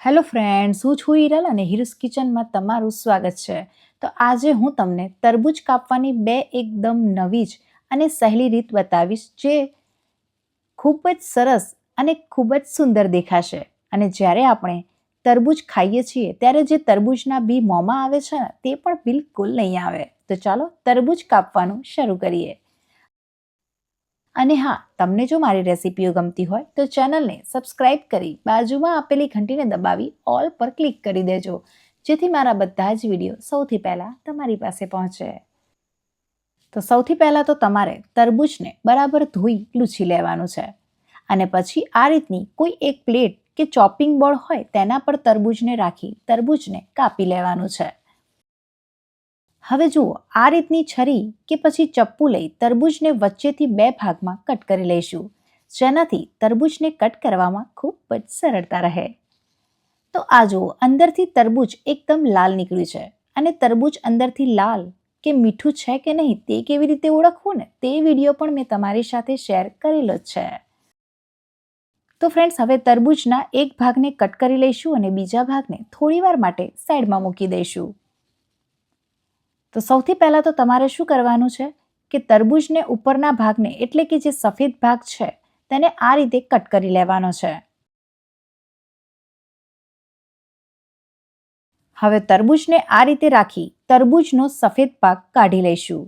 Hello friends, હું છું હિરલ અને હિરુસ કિચનમાં તમારું સ્વાગત છે. તો આજે હું તમને તરબૂચ કાપવાની બે એકદમ નવી જ અને સહેલી રીત બતાવીશ, જે ખૂબ જ સરસ અને ખૂબ જ સુંદર દેખાશે. અને જ્યારે આપણે તરબૂચ ખાઈએ છીએ ત્યારે જે તરબૂચના બી મોંમાં આવે છે ને, તે પણ બિલકુલ નહીં આવે. તો ચાલો તરબૂચ કાપવાનું શરૂ કરીએ. અને હા, તમને જો મારી રેસિપીઓ ગમતી હોય તો ચેનલને સબસ્ક્રાઇબ કરી બાજુમાં આપેલી ઘંટીને દબાવી ઓલ પર ક્લિક કરી દેજો, જેથી મારા બધા જ વિડીયો સૌથી પહેલાં તમારી પાસે પહોંચે. તો સૌથી પહેલાં તો તમારે તરબૂચને બરાબર ધોઈ લૂછી લેવાનું છે. અને પછી આ રીતની કોઈ એક પ્લેટ કે ચોપિંગ બોર્ડ હોય તેના પર તરબૂચને રાખી તરબૂચને કાપી લેવાનું છે. હવે જુઓ, આ રીતની છરી કે પછી ચપ્પુ લઈ તરબૂચને વચ્ચેથી બે ભાગમાં કટ કરી લઈશું, જેનાથી તરબૂચને કટ કરવામાં ખૂબ જ સરળતા રહે. તો આ જુઓ, અંદરથી તરબૂચ એકદમ લાલ નીકળ્યું છે. અને તરબૂચ અંદરથી લાલ કે મીઠું છે કે નહીં તે કેવી રીતે ઓળખવું ને, તે વિડીયો પણ મેં તમારી સાથે શેર કરેલો જ છે. તો ફ્રેન્ડ્સ, હવે તરબૂચના એક ભાગને કટ કરી લઈશું અને બીજા ભાગને થોડીવાર માટે સાઈડમાં મૂકી દઈશું. તો સૌથી પહેલાં તો તમારે શું કરવાનું છે કે તરબૂચને ઉપરના ભાગને, એટલે કે જે સફેદ ભાગ છે, તેને આ રીતે કટ કરી લેવાનો છે. હવે તરબૂચને આ રીતે રાખી તરબૂચનો સફેદ ભાગ કાઢી લઈશું.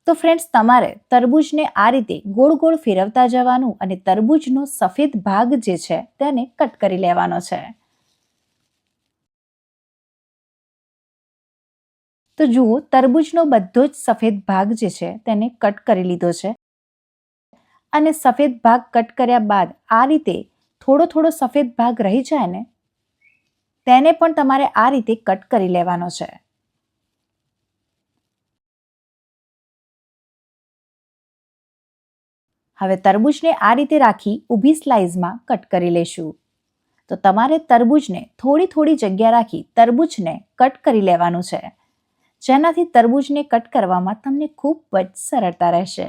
તો ફ્રેન્ડ્સ, તમારે તરબૂચને આ રીતે ગોળ ગોળ ફેરવતા જવાનું અને તરબૂચનો સફેદ ભાગ જે છે તેને કટ કરી લેવાનો છે. તો જુઓ, તરબૂચનો બધો જ સફેદ ભાગ જે છે તેને કટ કરી લીધો છે. અને સફેદ ભાગ કટ કર્યા બાદ આ રીતે થોડો થોડો સફેદ ભાગ રહી જાય ને, તેને પણ તમારે આ રીતે કટ કરી લેવાનો છે. હવે તરબૂચને આ રીતે રાખી ઊભી સ્લાઇસમાં કટ કરી લેશું. તો તમારે તરબૂચને થોડી થોડી જગ્યા રાખી તરબૂચને કટ કરી લેવાનું છે, જેનાથી તરબૂચને કટ કરવામાં તમને ખૂબ જ સરળતા રહેશે.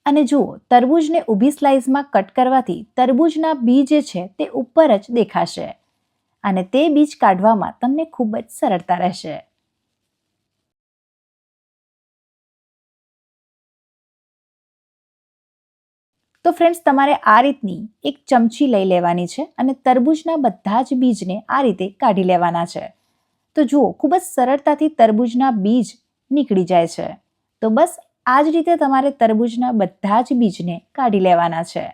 અને જુઓ, તરબૂચને ઊભી સ્લાઇસમાં કટ કરવાથી તરબૂચના બી જે છે તે ઉપર જ દેખાશે અને તે બીજ કાઢવામાં તમને ખૂબ જ સરળતા રહેશે. તો ફ્રેન્ડ્સ, તમારે આ રીતની એક ચમચી લઈ લેવાની છે અને તરબૂચના બધા જ બીજને આ રીતે કાઢી લેવાના છે. તો જુઓ, ખૂબ જ સરળતાથી તરબૂચના બીજ નીકળી જાય છે. તો બસ આ જ રીતે તમારે તરબૂચના બધા જ બીજને કાઢી લેવાના છે.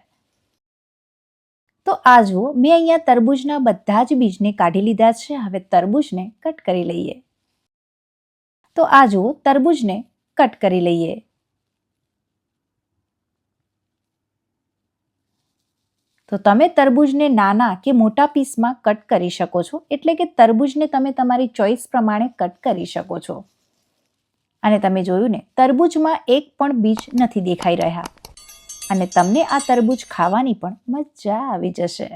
તો આ જુઓ, મેં અહીંયા તરબૂચના બધા જ બીજને કાઢી લીધા છે. હવે તરબૂચને કટ કરી લઈએ. તો આ જુઓ, તરબૂચને કટ કરી લઈએ. તો તમે તરબૂચને નાના કે મોટા પીસમાં કટ કરી શકો છો, એટલે કે તરબૂચને તમે તમારી ચોઈસ પ્રમાણે કટ કરી શકો છો. અને તમે જોયું ને, તરબૂચમાં એક પણ બીજ નથી દેખાઈ રહ્યા અને તમને આ તરબૂચ ખાવાની પણ મજા આવી જશે.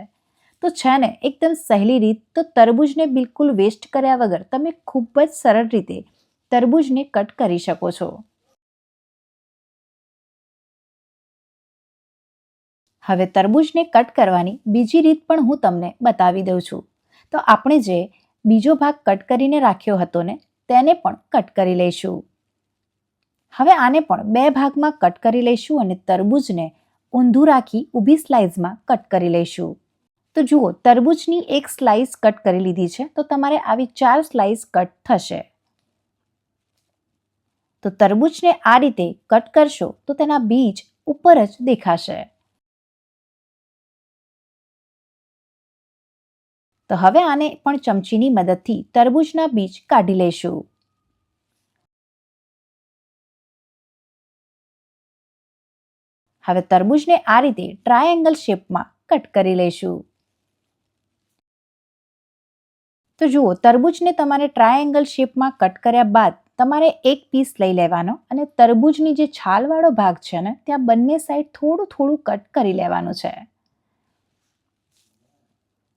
તો છે ને, એકદમ સહેલી રીત. તો તરબૂચને બિલકુલ વેસ્ટ કર્યા વગર તમે ખૂબ જ સરળ રીતે તરબૂચને કટ કરી શકો છો. હવે તરબૂચને કટ કરવાની બીજી રીત પણ હું તમને બતાવી દઉં છું. તો આપણે જે બીજો ભાગ કટ કરીને રાખ્યો હતો ને, તેને પણ કટ કરી લઈશું. હવે આને પણ બે ભાગમાં કટ કરી લઈશું અને તરબૂચને ઊંધું રાખી ઊભી સ્લાઇસમાં કટ કરી લઈશું. તો જુઓ, તરબૂચની એક સ્લાઇસ કટ કરી લીધી છે, તો તમારે આવી 4 સ્લાઇસ કટ થશે. તો તરબૂચને આ રીતે કટ કરશો તો તેના બીજ ઉપર જ દેખાશે. તો હવે આને પણ ચમચીની મદદથી તરબૂચના બીજ કાઢી લઈશું. હવે તરબૂચને આ રીતે ટ્રાયેંગલ શેપમાં કટ કરી લઈશું. તો જુઓ, તરબૂચને તમારે ટ્રાયેંગલ શેપમાં કટ કર્યા બાદ તમારે એક પીસ લઈ લેવાનો અને તરબૂચની જે છાલવાળો ભાગ છે ને, ત્યાં બંને સાઈડ થોડું થોડું કટ કરી લેવાનું છે.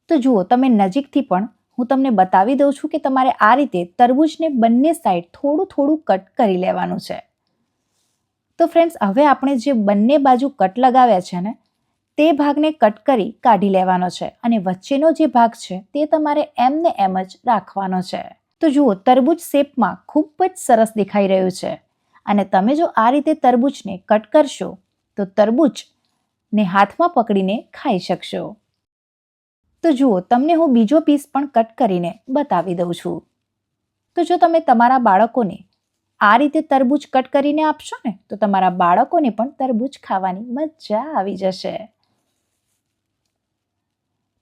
તો જુઓ, તમે નજીકથી પણ હું તમને બતાવી દઉં છું કે તમારે આ રીતે તરબૂચને બંને સાઈડ થોડું થોડું કટ કરી લેવાનું છે. તો ફ્રેન્ડ્સ, હવે આપણે જે બંને બાજુ કટ લગાવ્યા છે ને, તે ભાગને કટ કરી કાઢી લેવાનો છે અને વચ્ચેનો જે ભાગ છે તે તમારે એમને એમ જ રાખવાનો છે. તો જુઓ, તરબૂચ શેપમાં ખૂબ જ સરસ દેખાઈ રહ્યું છે અને તમે જો આ રીતે તરબૂચને કટ કરશો તો તરબૂચને હાથમાં પકડીને ખાઈ શકશો. તો જુઓ, તમને હું બીજો પીસ પણ કટ કરીને બતાવી દઉં છું. તો જો તમે તમારા બાળકોને આ રીતે તરબૂચ કટ કરીને આપશો ને તો તમારા બાળકોને પણ તરબૂચ ખાવાની મજા આવી જશે.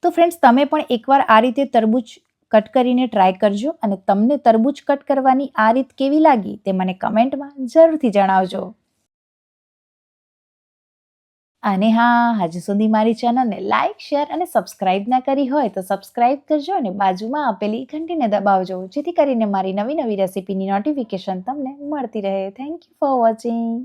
તો ફ્રેન્ડ્સ, તમે પણ એકવાર આ રીતે તરબૂચ કટ કરીને ટ્રાય કરજો અને તમને તરબૂચ કટ કરવાની આ રીત કેવી લાગી તે મને કમેન્ટમાં જરૂરથી જણાવજો. અને હા, હજુ સુધી મારી ચેનલને લાઇક, શેર અને સબસ્ક્રાઇબ ના કરી હોય તો સબસ્ક્રાઇબ કરજો અને બાજુમાં આપેલી ઘંટીને દબાવજો, જેથી કરીને મારી નવી રેસીપીની નોટિફિકેશન તમને મળતી રહે. Thank you for watching.